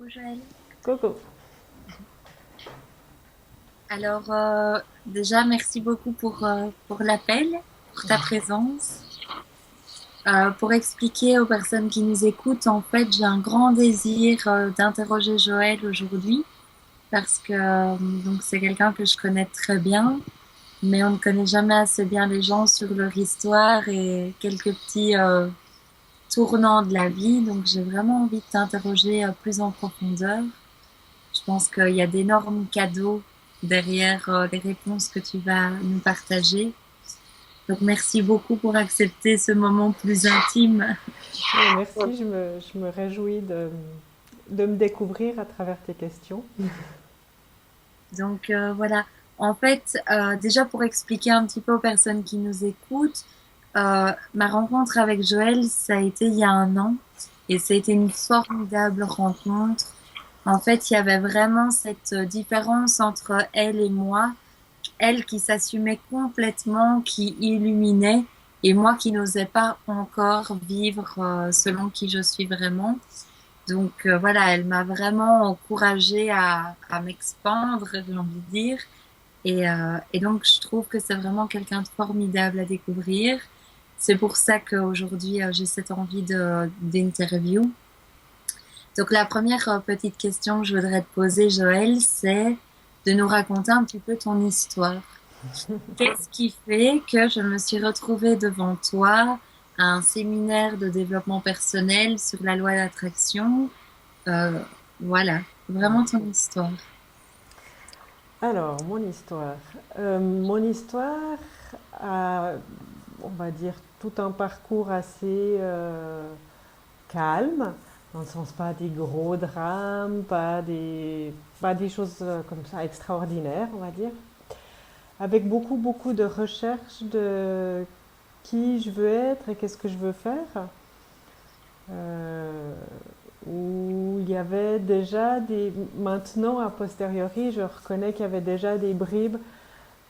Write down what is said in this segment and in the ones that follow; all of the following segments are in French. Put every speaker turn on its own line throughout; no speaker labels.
Coucou Joël.
Coco.
Alors, déjà, merci beaucoup pour l'appel, pour ta présence. Pour expliquer aux personnes qui nous écoutent, en fait, j'ai un grand désir d'interroger Joël aujourd'hui parce que donc c'est quelqu'un que je connais très bien, mais on ne connaît jamais assez bien les gens sur leur histoire et quelques petits tournants de la vie. Donc, j'ai vraiment envie de t'interroger plus en profondeur. Je pense qu'il y a d'énormes cadeaux derrière les réponses que tu vas nous partager. Donc, merci beaucoup pour accepter ce moment plus intime.
Mais merci, je me réjouis de me découvrir à travers tes questions.
Donc, voilà. En fait, déjà pour expliquer un petit peu aux personnes qui nous écoutent, ma rencontre avec Joël, ça a été il y a un an et ça a été une formidable rencontre. En fait, il y avait vraiment cette différence entre elle et moi. Elle qui s'assumait complètement, qui illuminait, et moi qui n'osais pas encore vivre selon qui je suis vraiment. Donc voilà, elle m'a vraiment encouragée à m'expandre, j'ai envie de dire. Et donc je trouve que c'est vraiment quelqu'un de formidable à découvrir. C'est pour ça qu'aujourd'hui j'ai cette envie d'interview. Donc la première petite question que je voudrais te poser, Joël, c'est de nous raconter un petit peu ton histoire. Qu'est-ce qui fait que je me suis retrouvée devant toi à un séminaire de développement personnel sur la loi d'attraction? Euh, voilà, vraiment ton histoire.
Alors, mon histoire. Mon histoire a, on va dire, tout un parcours assez calme, dans le sens pas des gros drames, pas des choses comme ça extraordinaires, on va dire, avec beaucoup, beaucoup de recherche de qui je veux être et qu'est-ce que je veux faire. Euh, où il y avait déjà des... Maintenant, a posteriori, je reconnais qu'il y avait déjà des bribes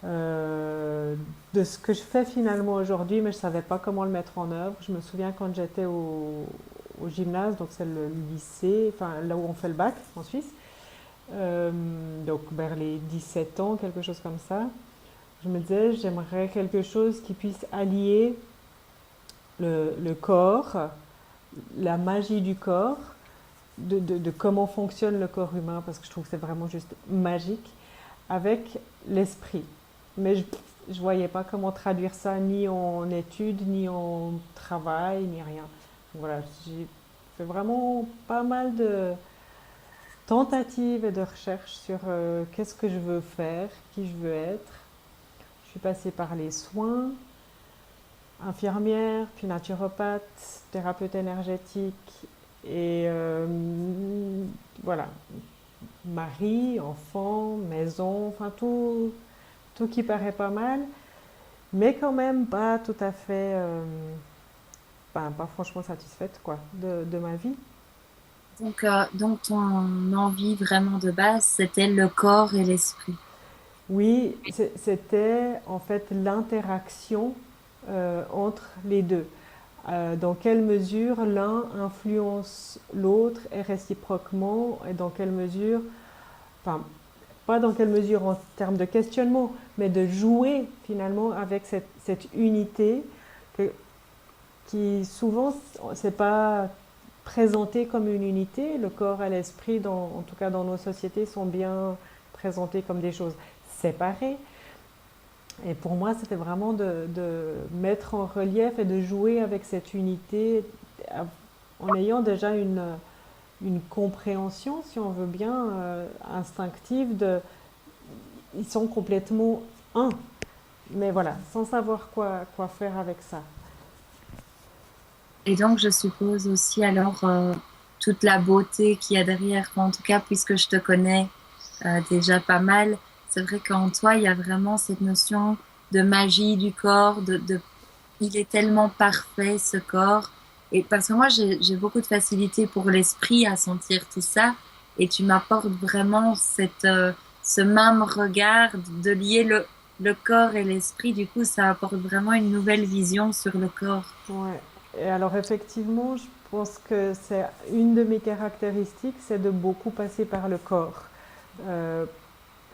euh, de ce que je fais finalement aujourd'hui, mais je ne savais pas comment le mettre en œuvre. Je me souviens quand j'étais au gymnase, donc c'est le lycée, enfin là où on fait le bac en Suisse, euh, donc vers les 17 ans, quelque chose comme ça, je me disais j'aimerais quelque chose qui puisse allier le corps, la magie du corps, de comment fonctionne le corps humain, parce que je trouve que c'est vraiment juste magique, avec l'esprit. Mais je ne voyais pas comment traduire ça ni en études, ni en travail, ni rien. Donc voilà, j'ai fait vraiment pas mal de tentatives et de recherches sur qu'est-ce que je veux faire, qui je veux être. Je suis passée par les soins, infirmière, puis naturopathe, thérapeute énergétique et voilà, mari, enfant, maison, enfin tout qui paraît pas mal, mais quand même pas tout à fait, pas franchement satisfaite quoi, de ma vie.
Donc ton envie vraiment de base, c'était le corps et l'esprit.
Oui, c'était en fait l'interaction entre les deux. Dans quelle mesure l'un influence l'autre et réciproquement, et dans quelle mesure, enfin, pas dans quelle mesure en termes de questionnement, mais de jouer finalement avec cette unité que- qui souvent, c'est pas présenté comme une unité. Le corps et l'esprit, en tout cas dans nos sociétés, sont bien présentés comme des choses séparées. Et pour moi, c'était vraiment de mettre en relief et de jouer avec cette unité en ayant déjà une compréhension, si on veut bien, instinctive de ils sont complètement un. Mais voilà, sans savoir quoi faire avec ça.
Et donc je suppose aussi alors toute la beauté qu'il y a derrière, en tout cas puisque je te connais déjà pas mal, c'est vrai qu'en toi il y a vraiment cette notion de magie du corps, il est tellement parfait ce corps. Et parce que moi, j'ai beaucoup de facilité pour l'esprit à sentir tout ça. Et tu m'apportes vraiment ce même regard de lier le corps et l'esprit. Du coup, ça apporte vraiment une nouvelle vision sur le corps.
Ouais. Et alors effectivement, pense que c'est une de mes caractéristiques, c'est de beaucoup passer par le corps. Euh,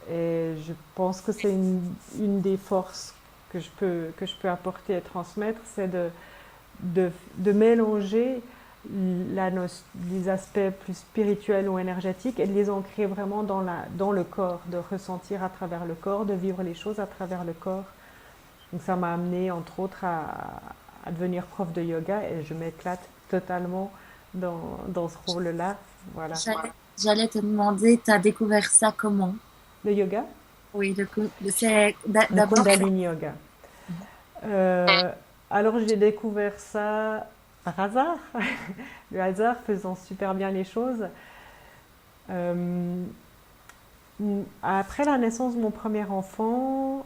et je pense que c'est une des forces que je peux apporter et transmettre, c'est de mélanger les aspects plus spirituels ou énergétiques et de les ancrer vraiment dans le corps, de ressentir à travers le corps, de vivre les choses à travers le corps. Donc ça m'a amené entre autres à devenir prof de yoga et je m'éclate totalement dans ce rôle-là. Voilà.
J'allais te demander, tu as découvert ça comment?
Le yoga,
Oui, c'est
le
d'abord.
Kundalini Yoga. Euh, alors j'ai découvert ça par hasard, le hasard faisant super bien les choses. Euh, Après la naissance de mon premier enfant,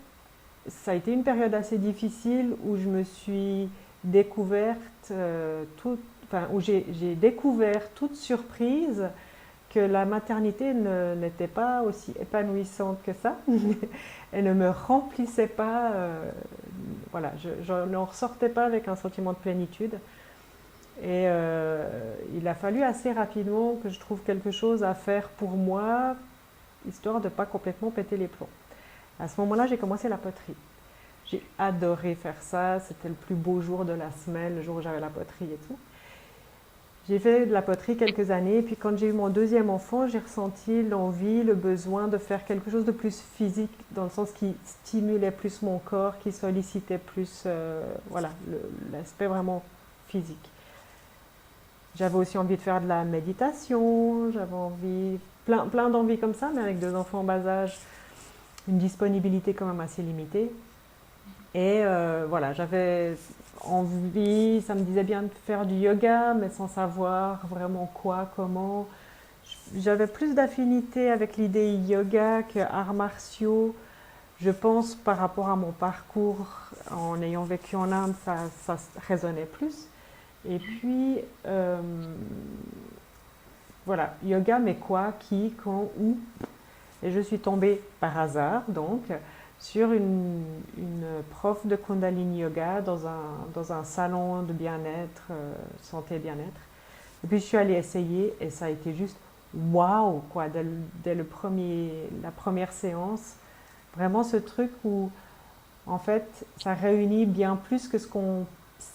ça a été une période assez difficile où je me suis découverte, enfin, où j'ai découvert toute surprise que la maternité n'était pas aussi épanouissante que ça. Elle ne me remplissait pas, voilà, je n'en ressortais pas avec un sentiment de plénitude. Et il a fallu assez rapidement que je trouve quelque chose à faire pour moi, histoire de ne pas complètement péter les plombs. À ce moment-là, j'ai commencé la poterie. J'ai adoré faire ça, c'était le plus beau jour de la semaine, le jour où j'avais la poterie et tout. J'ai fait de la poterie quelques années, et puis quand j'ai eu mon deuxième enfant, j'ai ressenti l'envie, le besoin de faire quelque chose de plus physique, dans le sens qui stimulait plus mon corps, qui sollicitait plus voilà, l'aspect vraiment physique. J'avais aussi envie de faire de la méditation, j'avais envie, plein d'envies comme ça, mais avec deux enfants en bas âge, une disponibilité quand même assez limitée. Et voilà, j'avais envie, ça me disait bien de faire du yoga, mais sans savoir vraiment quoi, comment. J'avais plus d'affinité avec l'idée yoga que arts martiaux. Je pense par rapport à mon parcours en ayant vécu en Inde, ça résonnait plus. Et puis, voilà, yoga, mais quoi, qui, quand, où. Et je suis tombée par hasard, donc, sur une prof de Kundalini Yoga dans un salon de bien-être, santé et bien-être. Et puis je suis allée essayer et ça a été juste waouh, quoi, dès la première séance. Vraiment ce truc où, en fait, ça réunit bien plus que ce qu'on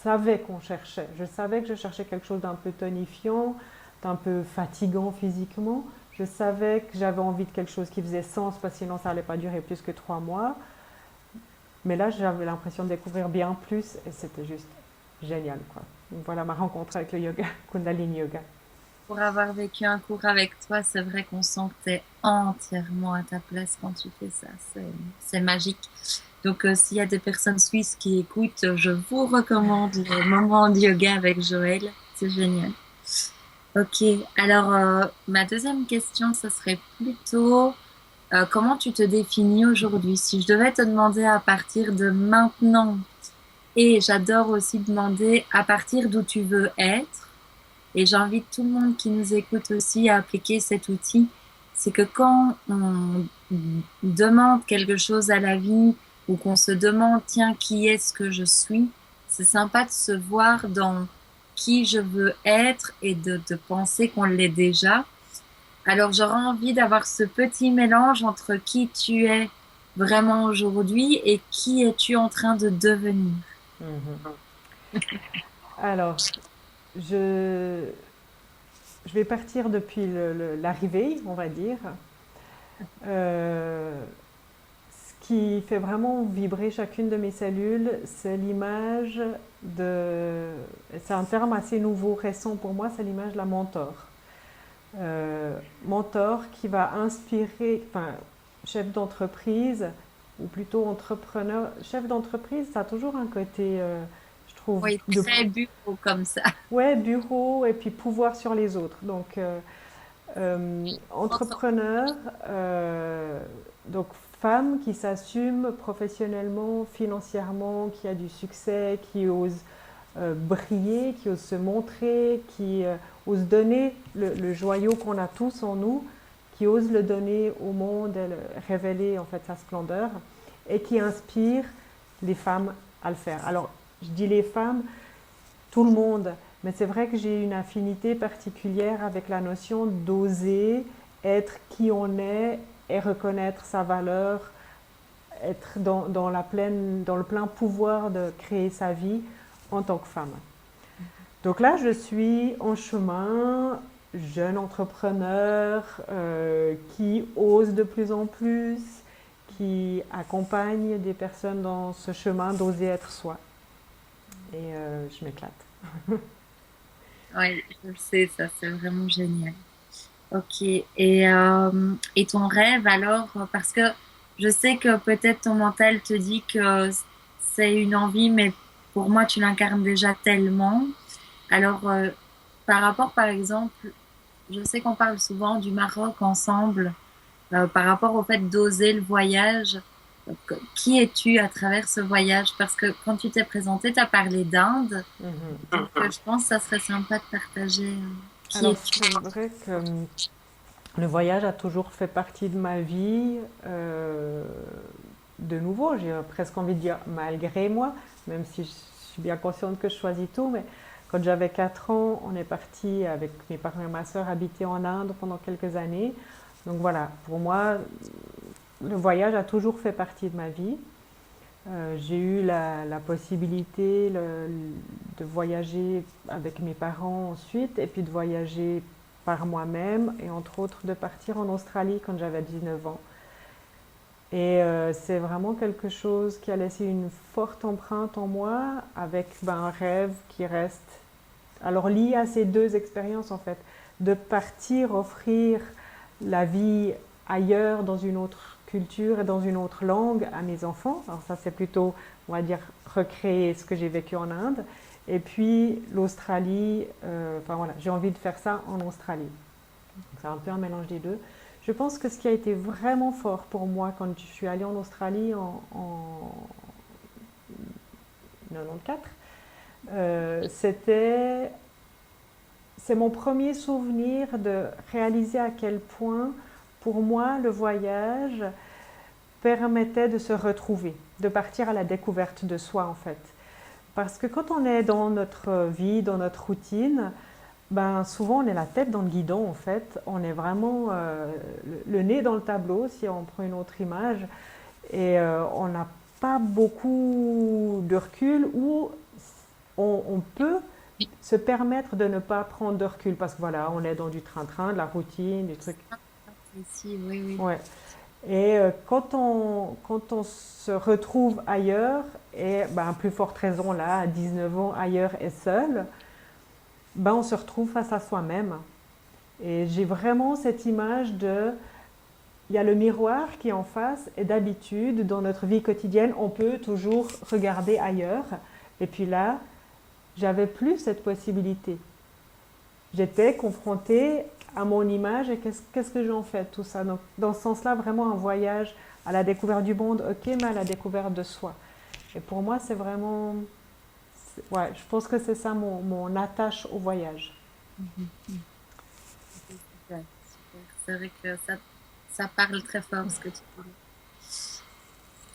savait qu'on cherchait. Je savais que je cherchais quelque chose d'un peu tonifiant, d'un peu fatigant physiquement. Je savais que j'avais envie de quelque chose qui faisait sens, parce que sinon ça n'allait pas durer plus que 3 mois. Mais là, j'avais l'impression de découvrir bien plus et c'était juste génial, quoi. Donc voilà ma rencontre avec le yoga, Kundalini Yoga.
Pour avoir vécu un cours avec toi, c'est vrai qu'on sent que tu es entièrement à ta place quand tu fais ça. C'est magique. Donc, s'il y a des personnes suisses qui écoutent, je vous recommande le moment de yoga avec Joël. C'est génial. Ok. Alors, ma deuxième question, ce serait plutôt comment tu te définis aujourd'hui? Si je devais te demander à partir de maintenant, et j'adore aussi demander à partir d'où tu veux être. Et j'invite tout le monde qui nous écoute aussi à appliquer cet outil. C'est que quand on demande quelque chose à la vie ou qu'on se demande, tiens, qui est-ce que je suis, c'est sympa de se voir dans qui je veux être et de penser qu'on l'est déjà. Alors j'aurais envie d'avoir ce petit mélange entre qui tu es vraiment aujourd'hui et qui es-tu en train de devenir.
Mhm. Alors, je, je vais partir depuis l'arrivée, on va dire. Euh, Ce qui fait vraiment vibrer chacune de mes cellules, c'est l'image de... C'est un terme assez nouveau, récent pour moi, c'est l'image de la mentor. Mentor qui va inspirer, enfin, chef d'entreprise, ou plutôt entrepreneur. Chef d'entreprise, ça a toujours un côté, je trouve,
Oui, très bureau comme ça.
ouais, bureau et puis pouvoir sur les autres. Donc, entrepreneur, donc femme qui s'assume professionnellement, financièrement, qui a du succès, qui ose briller, qui ose se montrer, qui ose donner le joyau qu'on a tous en nous, qui ose le donner au monde, révéler en fait sa splendeur, et qui inspire les femmes à le faire. Alors, je dis les femmes, tout le monde Mais c'est vrai que j'ai une affinité particulière avec la notion d'oser être qui on est et reconnaître sa valeur, être dans le plein pouvoir de créer sa vie en tant que femme. Donc là, je suis en chemin, jeune entrepreneur qui ose de plus en plus, qui accompagne des personnes dans ce chemin d'oser être soi. Et je m'éclate.
Oui, je sais, ça, c'est vraiment génial. Ok. Et ton rêve alors, parce que je sais que peut-être ton mental te dit que c'est une envie, mais pour moi, tu l'incarnes déjà tellement. Alors, par rapport, par exemple, je sais qu'on parle souvent du Maroc ensemble, par rapport au fait d'oser le voyage. Qui es-tu à travers ce voyage? Parce que quand tu t'es présenté, tu as parlé d'Inde.
Mhm.
Donc, je pense que ça serait sympa de partager qui
Alors
es-tu.
c'est vrai que le voyage a toujours fait partie de ma vie. De nouveau, j'ai presque envie de dire malgré moi, même si je suis bien consciente que je choisis tout, mais quand j'avais 4 ans, on est parti avec mes parents et ma sœur habiter en Inde pendant quelques années. Donc voilà, pour moi, le voyage a toujours fait partie de ma vie. J'ai eu la possibilité de voyager avec mes parents ensuite, et puis de voyager par moi-même, et entre autres de partir en Australie quand j'avais 19 ans. Et c'est vraiment quelque chose qui a laissé une forte empreinte en moi, avec un rêve qui reste. Alors lié à ces deux expériences en fait, de partir offrir la vie ailleurs, dans une autre culture et dans une autre langue à mes enfants. Alors ça c'est plutôt, on va dire, recréer ce que j'ai vécu en Inde. Et puis l'Australie, enfin voilà, j'ai envie de faire ça en Australie. Donc c'est un peu un mélange des deux. Je pense que ce qui a été vraiment fort pour moi quand je suis allée en Australie en 94, c'est mon premier souvenir de réaliser à quel point, pour moi, le voyage permettait de se retrouver, de partir à la découverte de soi en fait. Parce que quand on est dans notre vie, dans notre routine, ben souvent on est la tête dans le guidon en fait, on est vraiment le nez dans le tableau si on prend une autre image, et on n'a pas beaucoup de recul, ou on peut se permettre de ne pas prendre de recul parce que voilà, on est dans du train-train, de la routine, du truc.
Ici, oui, oui.
Ouais. Et quand on se retrouve ailleurs, et ben, à plus forte raison là, à 19 ans, ailleurs et seul, ben, on se retrouve face à soi-même. Et j'ai vraiment cette image de, il y a le miroir qui est en face, et d'habitude, dans notre vie quotidienne, on peut toujours regarder ailleurs. Et puis là, j'avais plus cette possibilité. J'étais confrontée à mon image, et qu'est-ce que j'en fais de tout ça. Donc, dans ce sens-là, vraiment un voyage à la découverte du monde, ok, mais à la découverte de soi. Et pour moi, c'est vraiment... Ouais, je pense que c'est ça mon attache au voyage.
Mhm, mhm. Ok, super, super. C'est vrai que ça parle très fort ce que tu dis.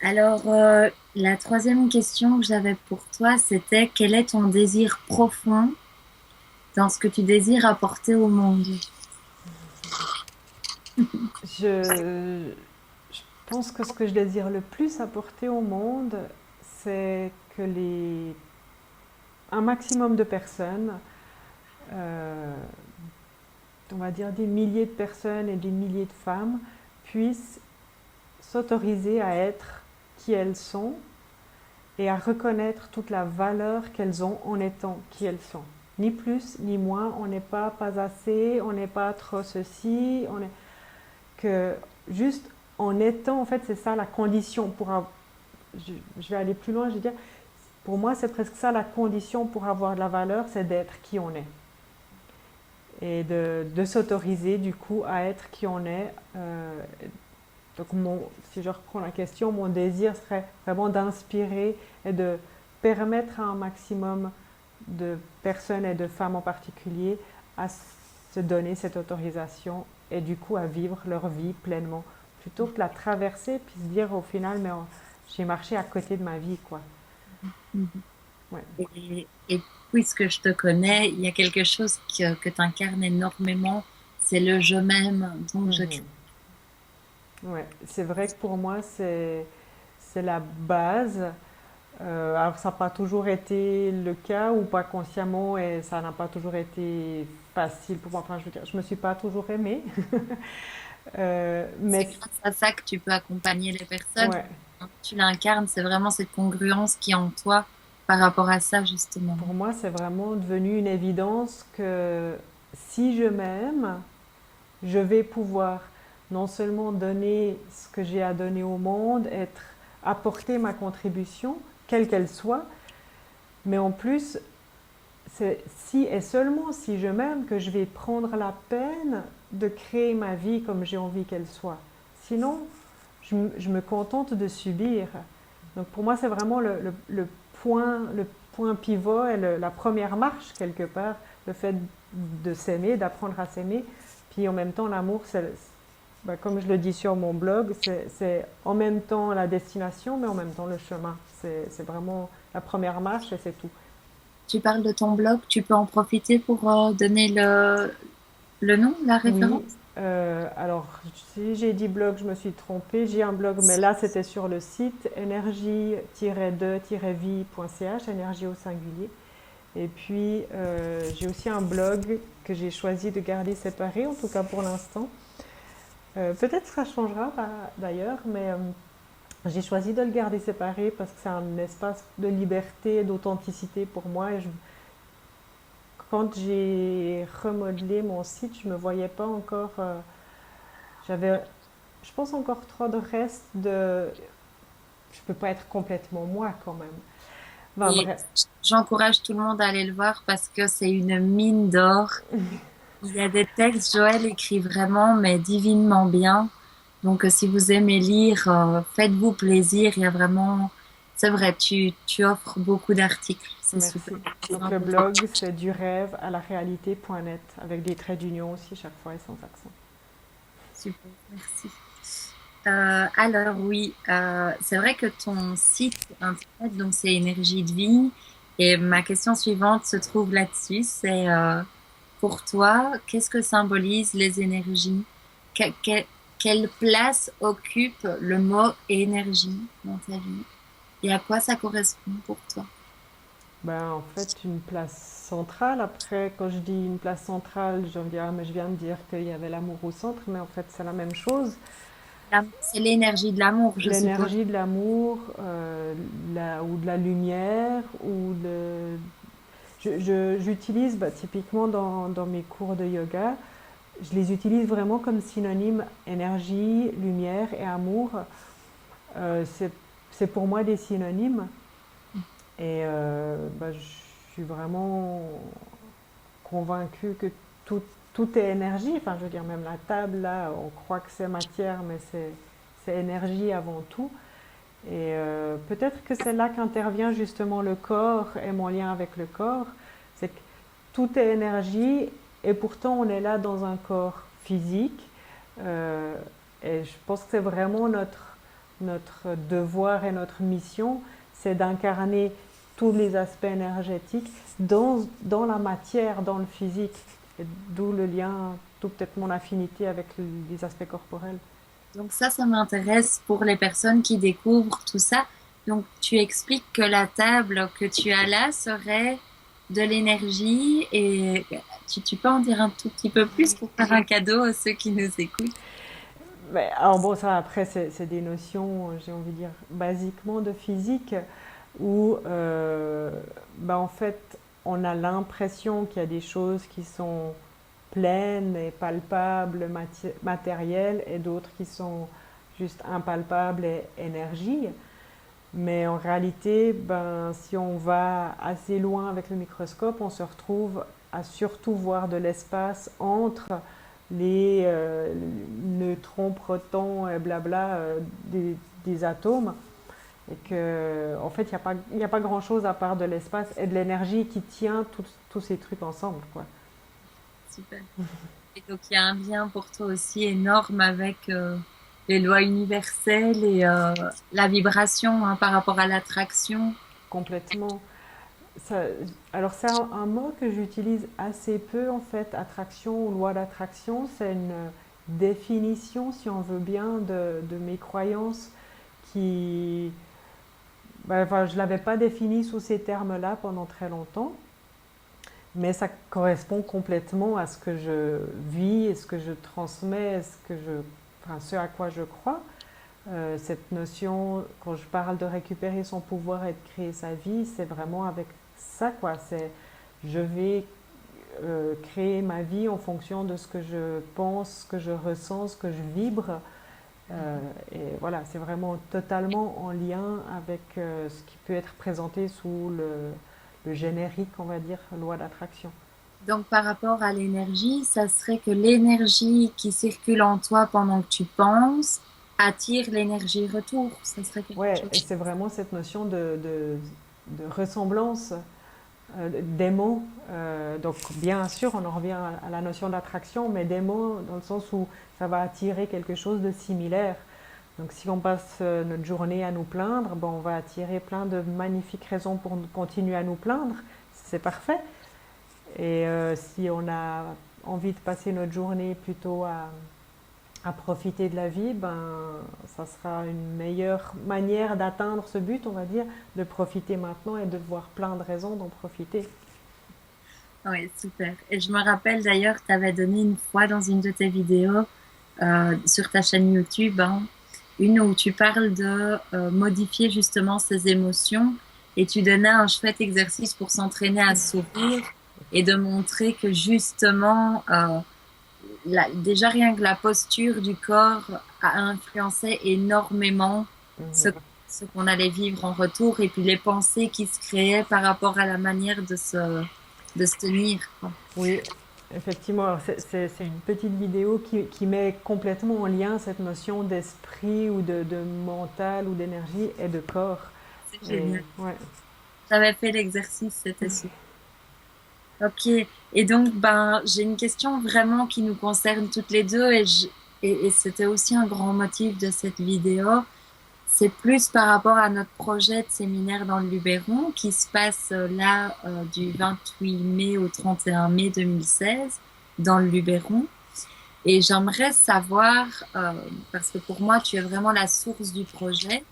Alors, la troisième question que j'avais pour toi, c'était quel est ton désir profond dans ce que tu désires apporter au monde?
Je, je pense que ce que je désire le plus apporter au monde, c'est que un maximum de personnes, euh, on va dire des milliers de personnes et des milliers de femmes, puissent s'autoriser à être qui elles sont et à reconnaître toute la valeur qu'elles ont en étant qui elles sont. Ni plus ni moins, on n'est pas assez, on n'est pas trop ceci, on est que juste en étant, en fait, c'est ça la condition pour avoir, je vais aller plus loin, je vais dire, pour moi, c'est presque ça la condition pour avoir de la valeur, c'est d'être qui on est. Et de s'autoriser, du coup, à être qui on est. Donc, si je reprends la question, mon désir serait vraiment d'inspirer et de permettre à un maximum de personnes et de femmes en particulier à se donner cette autorisation, et du coup à vivre leur vie pleinement, plutôt que la traverser puis se dire au final, mais j'ai marché à côté de ma vie, quoi.
Mhm.
Ouais.
Et puisque je te connais, il y a quelque chose que tu incarnes énormément, c'est le je m'aime. Donc, je crée.
Mhm. Ouais. C'est vrai que pour moi, c'est la base. Alors, ça n'a pas toujours été le cas ou pas consciemment et ça n'a pas toujours été facile pour moi. Enfin, je veux dire, je me suis pas toujours aimée.
C'est
Mais
grâce à ça que tu peux accompagner les personnes.
ouais,
Quand tu l'incarnes, c'est vraiment cette congruence qui est en toi par rapport à ça, justement.
pour moi, c'est vraiment devenu une évidence que si je m'aime, je vais pouvoir non seulement donner ce que j'ai à donner au monde, apporter ma contribution, quelle qu'elle soit, mais en plus, c'est si et seulement si je m'aime que je vais prendre la peine de créer ma vie comme j'ai envie qu'elle soit. Sinon, je me contente de subir. Donc pour moi, c'est vraiment le point pivot et la première marche quelque part, le fait de s'aimer, d'apprendre à s'aimer. Puis en même temps, l'amour, bah, comme je le dis sur mon blog, c'est en même temps la destination, mais en même temps le chemin. C'est vraiment la première marche et c'est tout.
Tu parles de ton blog, tu peux en profiter pour donner le nom, la
Oui,
référence.
alors si j'ai dit blog, je me suis trompée. J'ai un blog, mais là c'était sur le site énergie-de-vie.ch, énergie au singulier. Et puis j'ai aussi un blog que j'ai choisi de garder séparé, en tout cas pour l'instant. Peut-être que ça changera d'ailleurs, mais j'ai choisi de le garder séparé parce que c'est un espace de liberté et d'authenticité pour moi. Quand j'ai remodelé mon site, je me voyais pas encore. J'avais, je pense, encore trop de reste de. Je peux pas être complètement moi quand même. Enfin,
Et
bref.
j'encourage tout le monde à aller le voir parce que c'est une mine d'or. Il y a des textes, Joël écrit vraiment, mais divinement bien. Donc, si vous aimez lire, faites-vous plaisir. Il y a vraiment, c'est vrai, tu offres beaucoup d'articles. C'est super.
Merci. Donc le blog, c'est du rêve à la réalité.net avec des traits d'union aussi chaque fois et sans accent.
Super, merci. Alors oui, c'est vrai que ton site internet, donc c'est Énergie de vie, et ma question suivante se trouve là-dessus, c'est pour toi, qu'est-ce que symbolisent les énergies? Que- que- Quelle place occupe le mot énergie dans ta vie? Et à quoi ça correspond pour toi?
Ben, en fait, une place centrale. Après, quand je dis une place centrale, je vais dire, ah, mais je viens de dire qu'il y avait l'amour au centre, mais en fait, c'est la même chose.
C'est l'énergie de l'amour, je suppose.
L'énergie de l'amour, ou de la lumière, j'utilise bah, typiquement dans mes cours de yoga, je les utilise vraiment comme synonymes énergie, lumière et amour. Euh, c'est, c'est pour moi des synonymes et bah, je suis vraiment convaincue que tout, tout est énergie. Enfin, je veux dire, même la table, là, on croit que c'est matière, mais c'est énergie avant tout. Et peut-être que c'est là qu'intervient justement le corps et mon lien avec le corps. C'est que tout est énergie et pourtant on est là dans un corps physique. Euh, et je pense que c'est vraiment notre devoir et notre mission, c'est d'incarner tous les aspects énergétiques dans la matière, dans le physique. Et d'où le lien, d'où peut-être mon affinité avec les aspects corporels.
Donc ça m'intéresse pour les personnes qui découvrent tout ça. Donc tu expliques que la table que tu as là serait de l'énergie et tu peux en dire un tout petit peu plus pour faire un cadeau à ceux qui nous écoutent.
Mais, alors bon, ça après, c'est des notions, j'ai envie de dire, basiquement de physique, où bah, en fait, on a l'impression qu'il y a des choses qui sont pleines et palpables, matérielles, et d'autres qui sont juste impalpables et énergie. Mais en réalité, ben, si on va assez loin avec le microscope, on se retrouve à surtout voir de l'espace entre les neutrons, protons et blabla des atomes. Et que, en fait, il y a pas grand-chose à part de l'espace et de l'énergie qui tient tous ces trucs ensemble, quoi.
Super. Et donc il y a un lien pour toi aussi énorme avec les lois universelles et la vibration hein, par rapport à l'attraction.
Complètement. Ça, alors c'est un mot que j'utilise assez peu en fait, attraction ou loi d'attraction, c'est une définition, si on veut bien, de mes croyances qui, enfin, je ne l'avais pas définie sous ces termes-là pendant très longtemps, mais ça correspond complètement à ce que je vis, et ce que je transmets, enfin, ce à quoi je crois. Cette notion, quand je parle de récupérer son pouvoir et de créer sa vie, c'est vraiment avec ça, quoi. C'est je vais créer ma vie en fonction de ce que je pense, ce que je ressens, ce que je vibre. Et voilà, c'est vraiment totalement en lien avec ce qui peut être présenté sous le générique, on va dire, loi d'attraction.
Donc, par rapport à l'énergie, ça serait que l'énergie qui circule en toi pendant que tu penses attire l'énergie retour. Ça serait quelque
Ouais, et
chose.
c'est vraiment cette notion de ressemblance des mots. Donc, bien sûr, on en revient à la notion d'attraction, mais des mots dans le sens où ça va attirer quelque chose de similaire. Donc, si on passe notre journée à nous plaindre, bon, on va attirer plein de magnifiques raisons pour continuer à nous plaindre. C'est parfait. Et si on a envie de passer notre journée plutôt à profiter de la vie, ben, ça sera une meilleure manière d'atteindre ce but, on va dire, de profiter maintenant et de voir plein de raisons d'en profiter.
Oui, super. Et je me rappelle d'ailleurs, tu avais donné une fois dans une de tes vidéos sur ta chaîne YouTube, hein, une où tu parles de modifier justement ses émotions et tu donnais un chouette exercice pour s'entraîner à sourire et de montrer que justement, déjà rien que la posture du corps a influencé énormément ce,
Mhm.
ce qu'on allait vivre en retour et puis les pensées qui se créaient par rapport à la manière de se tenir, quoi.
Oui, effectivement, alors c'est une petite vidéo qui met complètement en lien cette notion d'esprit ou de mental ou d'énergie et de corps.
C'est
Et
génial.
ouais,
J'avais fait l'exercice, c'était super. Ok. Et donc, ben, j'ai une question vraiment qui nous concerne toutes les deux et c'était aussi un grand motif de cette vidéo. C'est plus par rapport à notre projet de séminaire dans le Luberon qui se passe là du 28 mai au 31 mai 2016 dans le Luberon. Et j'aimerais savoir, parce que pour moi, tu es vraiment la source du projet.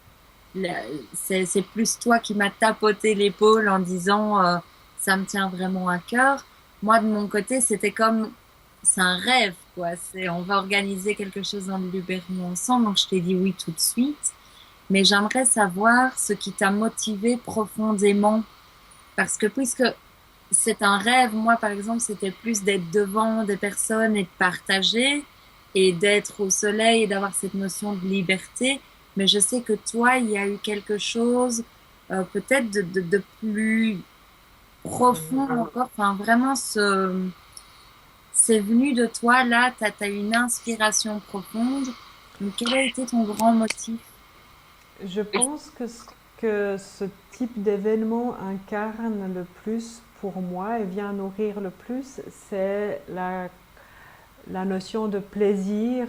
La- c'est plus toi qui m'as tapoté l'épaule en disant ça me tient vraiment à cœur. Moi, de mon côté, c'était comme c'est un rêve, quoi. C'est on va organiser quelque chose dans le Luberon ensemble. Donc, je t'ai dit oui tout de suite. Mais j'aimerais savoir ce qui t'a motivé profondément. Parce que puisque c'est un rêve, moi, par exemple, c'était plus d'être devant des personnes et de partager et d'être au soleil et d'avoir cette notion de liberté. Mais je sais que toi, il y a eu quelque chose peut-être de plus profond encore. Enfin, vraiment, c'est venu de toi, là, t'as eu une inspiration profonde. Donc, quel a été ton grand motif?
je pense que que ce type d'événement incarne le plus pour moi et vient nourrir le plus, c'est la notion de plaisir,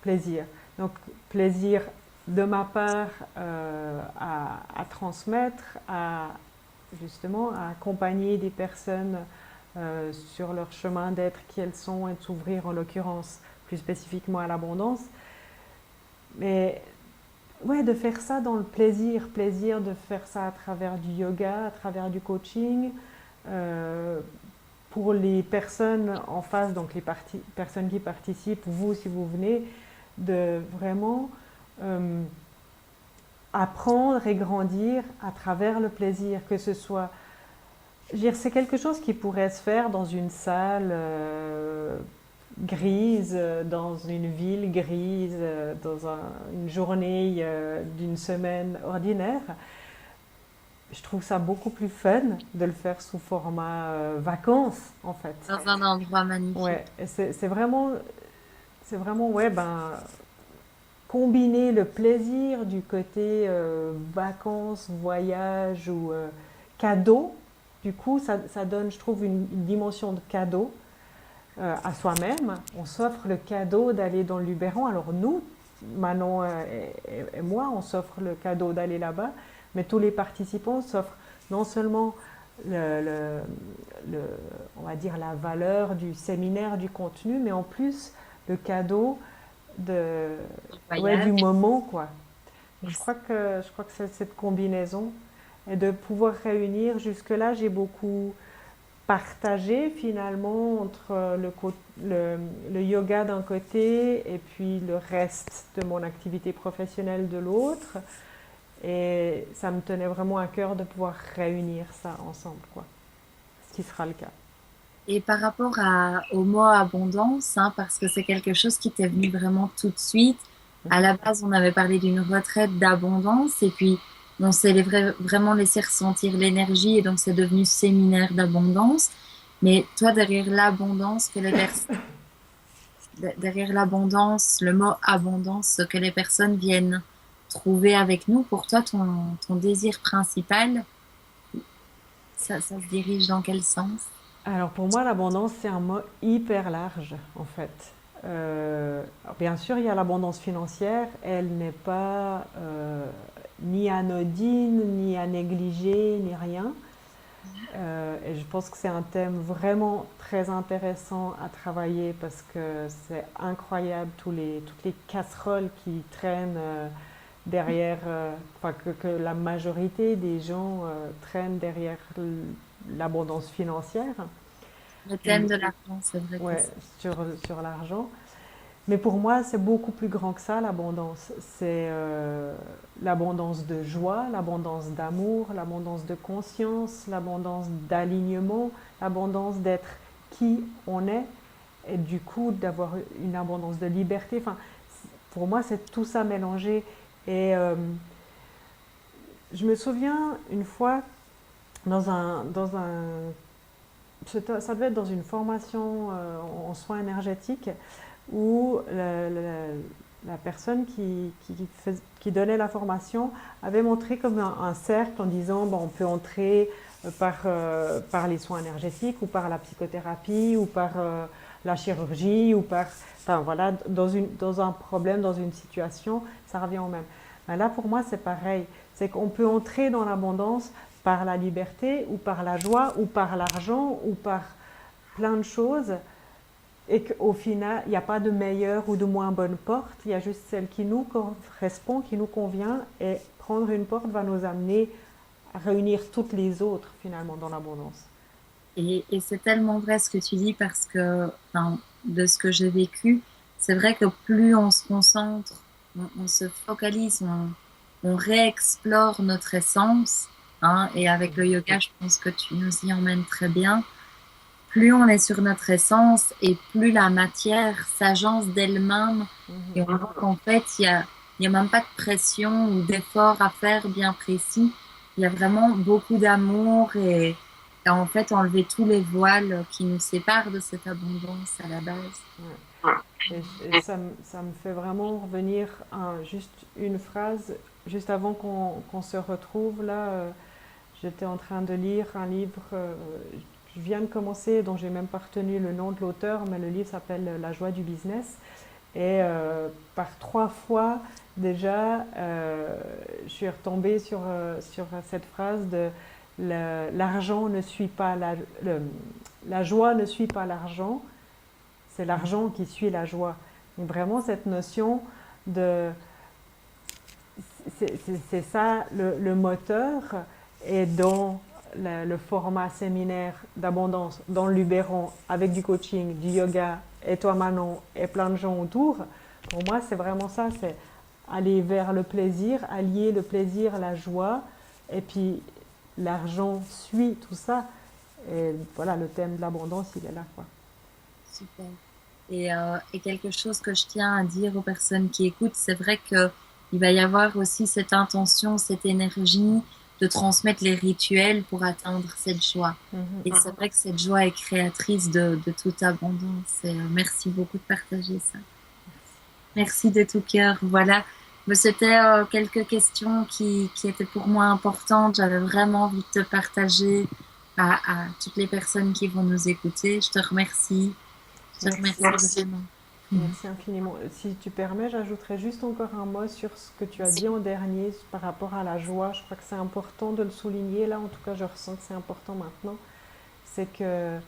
plaisir. Donc plaisir de ma part à transmettre, à justement à accompagner des personnes sur leur chemin d'être qui elles sont et de s'ouvrir en l'occurrence plus spécifiquement à l'abondance. Mais ouais, de faire ça dans le plaisir, plaisir de faire ça à travers du yoga, à travers du coaching, euh, pour les personnes en face, donc les personnes qui participent, vous si vous venez, de vraiment euh, apprendre et grandir à travers le plaisir, que ce soit... Je veux dire, c'est quelque chose qui pourrait se faire dans une salle grise, dans une ville grise, une journée d'une semaine ordinaire. Je trouve ça beaucoup plus fun de le faire sous format vacances, en fait.
Dans un endroit magnifique.
Ouais, et c'est vraiment, ouais, ben, combiner le plaisir du côté vacances, voyage ou cadeau. Du coup, ça donne, je trouve, une dimension de cadeau à soi-même. On s'offre le cadeau d'aller dans le Luberon. Alors nous, Manon et moi, on s'offre le cadeau d'aller là-bas, mais tous les participants s'offrent non seulement le, le- le- on va dire la valeur du séminaire, du contenu, mais en plus le cadeau de, ouais, du
Voyage.
moment, quoi. Donc, je crois que c'est cette combinaison et de pouvoir réunir. Jusque-là, j'ai beaucoup partagé finalement entre le yoga d'un côté et puis le reste de mon activité professionnelle de l'autre. Et ça me tenait vraiment à cœur de pouvoir réunir ça ensemble, quoi. Ce qui sera le cas.
Et par rapport au mot abondance, hein, parce que c'est quelque chose qui t'est venu vraiment tout de suite. À la base, on avait parlé d'une retraite d'abondance et puis on s'est vraiment laissé ressentir l'énergie et donc c'est devenu séminaire d'abondance. Mais toi, derrière l'abondance, le mot abondance, ce que les personnes viennent trouver avec nous, pour toi, ton désir principal, ça se dirige dans quel sens?
Alors pour moi, l'abondance, c'est un mot hyper large, en fait. Alors, bien sûr, il y a l'abondance financière, elle n'est pas ni anodine, ni à négliger, ni rien. Et je pense que c'est un thème vraiment très intéressant à travailler parce que c'est incroyable toutes les casseroles qui traînent derrière, enfin que la majorité des gens traînent derrière l'abondance financière.
Le thème
Et
de l'argent, c'est vrai que
ouais, sur l'argent. Mais pour moi, c'est beaucoup plus grand que ça, l'abondance. C'est l'abondance de joie, l'abondance d'amour, l'abondance de conscience, l'abondance d'alignement, l'abondance d'être qui on est et du coup d'avoir une abondance de liberté. Enfin, pour moi, c'est tout ça mélangé. Et je me souviens une fois dans un ça devait être dans une formation en soins énergétiques où la personne qui donnait la formation avait montré comme un cercle en disant bon, on peut entrer par les soins énergétiques ou par la psychothérapie ou par la chirurgie ou par... Enfin voilà, dans un problème, dans une situation, ça revient au même. Mais là, pour moi, c'est pareil. C'est qu'on peut entrer dans l'abondance par la liberté ou par la joie ou par l'argent ou par plein de choses et qu'au final, il n'y a pas de meilleure ou de moins bonne porte, il y a juste celle qui nous correspond, qui nous convient, et prendre une porte va nous amener à réunir toutes les autres finalement dans l'abondance.
et c'est tellement vrai ce que tu dis parce que, enfin, de ce que j'ai vécu, c'est vrai que plus on se concentre, on se focalise, on réexplore notre essence, hein, et avec le yoga, je pense que tu nous y emmènes très bien. Plus on est sur notre essence et plus la matière s'agence d'elle-même et on voit qu'en fait, il y a même pas de pression ou d'effort à faire bien précis. Il y a vraiment beaucoup d'amour et en fait enlever tous les voiles qui nous séparent de cette abondance à la base.
Ouais. Et ça me fait vraiment revenir à juste une phrase, juste avant qu'on se retrouve là. J'étais en train de lire un livre, je viens de commencer, dont j'ai même pas retenu le nom de l'auteur, mais le livre s'appelle La joie du business. Et par 3 fois déjà, je suis retombée sur cette phrase de l'argent ne suit pas la joie ne suit pas l'argent, c'est l'argent qui suit la joie. Donc vraiment cette notion de c'est ça le moteur est dans le format séminaire d'abondance, dans le Luberon, avec du coaching, du yoga, et toi Manon, et plein de gens autour. Pour moi, c'est vraiment ça, c'est aller vers le plaisir, allier le plaisir, la joie, et puis l'argent suit tout ça. Et voilà, le thème de l'abondance, il est là, quoi.
Super. Et quelque chose que je tiens à dire aux personnes qui écoutent, c'est vrai que il va y avoir aussi cette intention, cette énergie de transmettre les rituels pour atteindre cette joie. Et c'est vrai que cette joie est créatrice de toute abondance. Et, merci beaucoup de partager ça. Merci de tout cœur. Voilà. Mais c'était quelques questions qui étaient pour moi importantes. J'avais vraiment envie de te partager à toutes les personnes qui vont nous écouter. Je te remercie. Je te remercie
Merci.
vraiment. Mhm.
Merci infiniment. Si tu permets, j'ajouterais juste encore un mot sur ce que tu as dit en dernier par rapport à la joie. Je crois que c'est important de le souligner. Là, en tout cas, je ressens que c'est important maintenant. C'est que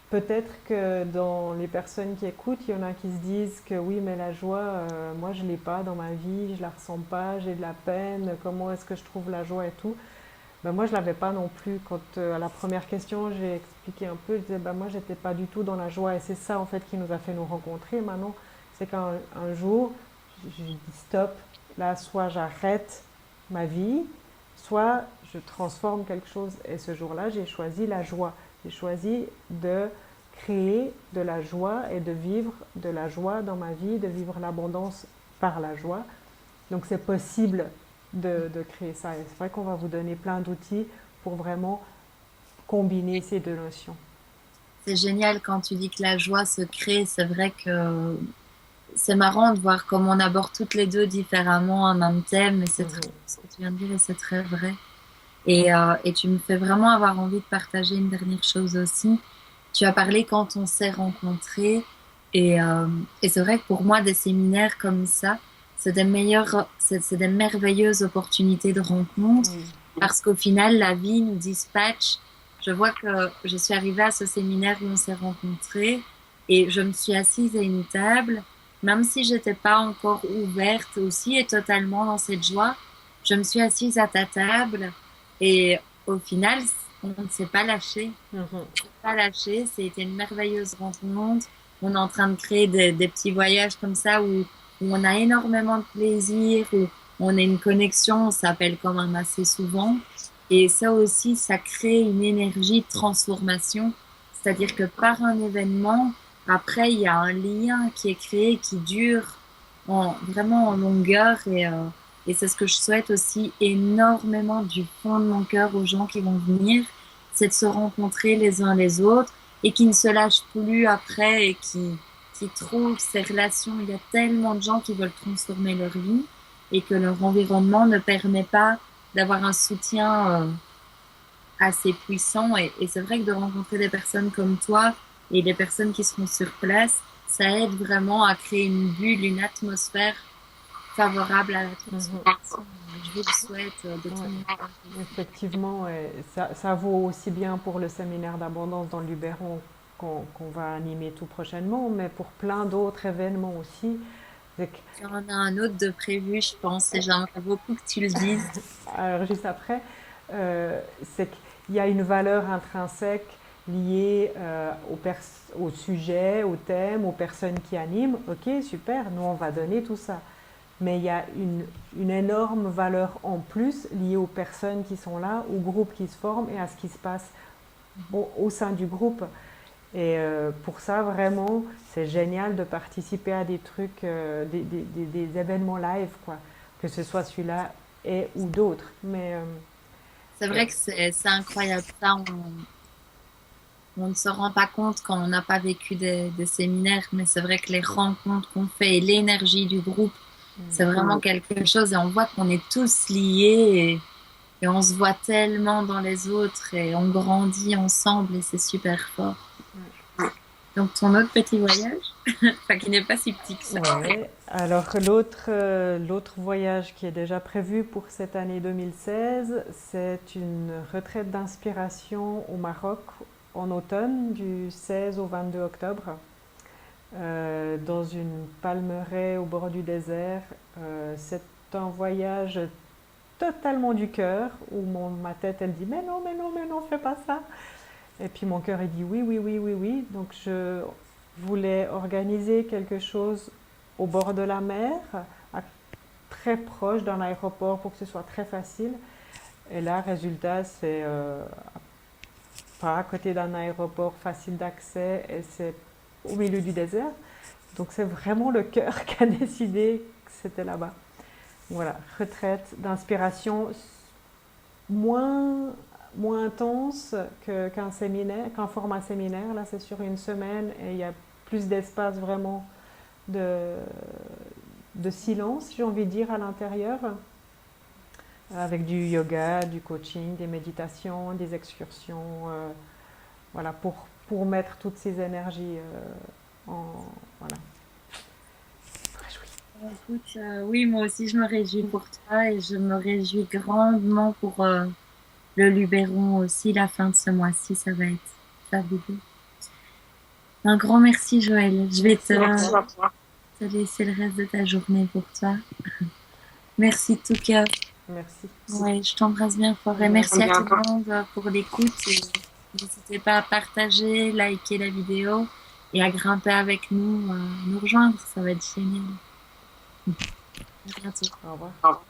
peut-être que dans les personnes qui écoutent, il y en a qui se disent que oui, mais la joie, moi, je ne l'ai pas dans ma vie, je la ressens pas, j'ai de la peine, comment est-ce que je trouve la joie et tout. Ben moi, je l'avais pas non plus. Quand à la première question, j'ai expliqué un peu, je disais, ben moi, j'étais pas du tout dans la joie. Et c'est ça, en fait, qui nous a fait nous rencontrer maintenant. C'est qu'un un jour, j'ai dit stop. Là, soit j'arrête ma vie, soit je transforme quelque chose. Et ce jour-là, j'ai choisi la joie. J'ai choisi de créer de la joie et de vivre de la joie dans ma vie, de vivre l'abondance par la joie. Donc c'est possible de créer ça. Et c'est vrai qu'on va vous donner plein d'outils pour vraiment combiner ces deux notions.
C'est génial quand tu dis que la joie se crée. C'est vrai que c'est marrant de voir comment on aborde toutes les deux différemment un même thème. Et c'est très
Mhm.
ce que tu viens de dire et c'est très vrai. Et tu me fais vraiment avoir envie de partager une dernière chose aussi. Tu as parlé quand on s'est rencontrés. Et, euh, et c'est vrai que pour moi, des séminaires comme ça, c'est des merveilleuses opportunités de rencontre
Oui.
parce qu'au final, la vie nous dispatche. Je vois que je suis arrivée à ce séminaire où on s'est rencontrés et je me suis assise à une table, même si j'étais pas encore ouverte aussi et totalement dans cette joie, je me suis assise à ta table et au final, on ne s'est pas lâché.
Mhm.
Pas lâché. C'était une merveilleuse rencontre. On est en train de créer des petits voyages comme ça où on a énormément de plaisir, où on a une connexion, on s'appelle quand même assez souvent. Et ça aussi, ça crée une énergie de transformation. C'est-à-dire que par un événement, après, il y a un lien qui est créé, qui dure vraiment en longueur. Et c'est ce que je souhaite aussi énormément du fond de mon cœur aux gens qui vont venir, c'est de se rencontrer les uns les autres et qui ne se lâchent plus après et qui trouvent ces relations. Il y a tellement de gens qui veulent transformer leur vie et que leur environnement ne permet pas d'avoir un soutien assez puissant. Et c'est vrai que de rencontrer des personnes comme toi et des personnes qui seront sur place, ça aide vraiment à créer une bulle, une atmosphère favorable à la
Mhm.
transformation. Je vous le souhaite de tout
Ouais.
mon cœur.
Effectivement, et ça vaut aussi bien pour le séminaire d'abondance dans le Luberon qu'on va animer tout prochainement, mais pour plein d'autres événements aussi. C'est que,
Il y en a un autre de prévu, je pense, et j'aimerais beaucoup que tu le dises.
alors, juste après, c'est qu'il y a une valeur intrinsèque liée au sujet, au thème, aux personnes qui animent. Ok, super, nous on va donner tout ça. Mais il y a une énorme valeur en plus liée aux personnes qui sont là, au groupe qui se forme et à ce qui se passe au sein du groupe. Et pour ça, vraiment, c'est génial de participer à des trucs, des événements live, quoi. Que ce soit celui-là et ou d'autres. Mais
C'est vrai que c'est incroyable. Ça, on ne se rend pas compte quand on n'a pas vécu des séminaires, mais c'est vrai que les rencontres qu'on fait et l'énergie du groupe, c'est vraiment quelque chose. Et on voit qu'on est tous liés et on se voit tellement dans les autres et on grandit ensemble et c'est super fort. Donc, ton autre petit voyage, enfin, qui n'est pas si petit que ça.
ouais. Alors l'autre voyage qui est déjà prévu pour cette année 2016, c'est une retraite d'inspiration au Maroc en automne du 16 au 22 octobre. Dans une palmeraie au bord du désert. C'est un voyage totalement du cœur où ma tête elle dit mais non, mais non, mais non, fais pas ça. Et puis mon cœur il dit oui, oui, oui, oui, oui. Donc je voulais organiser quelque chose au bord de la mer, à- très proche d'un aéroport pour que ce soit très facile. Et là, résultat, c'est pas à côté d'un aéroport facile d'accès et c'est au milieu du désert. Donc c'est vraiment le cœur qui a décidé que c'était là-bas. Voilà, retraite d'inspiration moins, moins intense qu'un séminaire, qu'un format séminaire. Là, c'est sur une semaine et il y a plus d'espace vraiment de, de silence, j'ai envie de dire, à l'intérieur, avec du yoga, du coaching, des méditations, des excursions, voilà, pour mettre toutes ces énergies en... Voilà.
Écoute, oui, moi aussi, je me réjouis pour toi et je me réjouis grandement pour le Luberon aussi. La fin de ce mois-ci, ça va être fabuleux. Un grand merci, Joël. Je vais
Merci à toi.
te laisser le reste de ta journée pour toi. Merci de tout cœur.
Merci.
Ouais, je t'embrasse bien fort
À
et merci
bientôt.
à tout le monde pour l'écoute. Et n'hésitez pas à partager, liker la vidéo et à grimper avec nous, nous rejoindre. Ça va être génial. À bientôt.
Au revoir.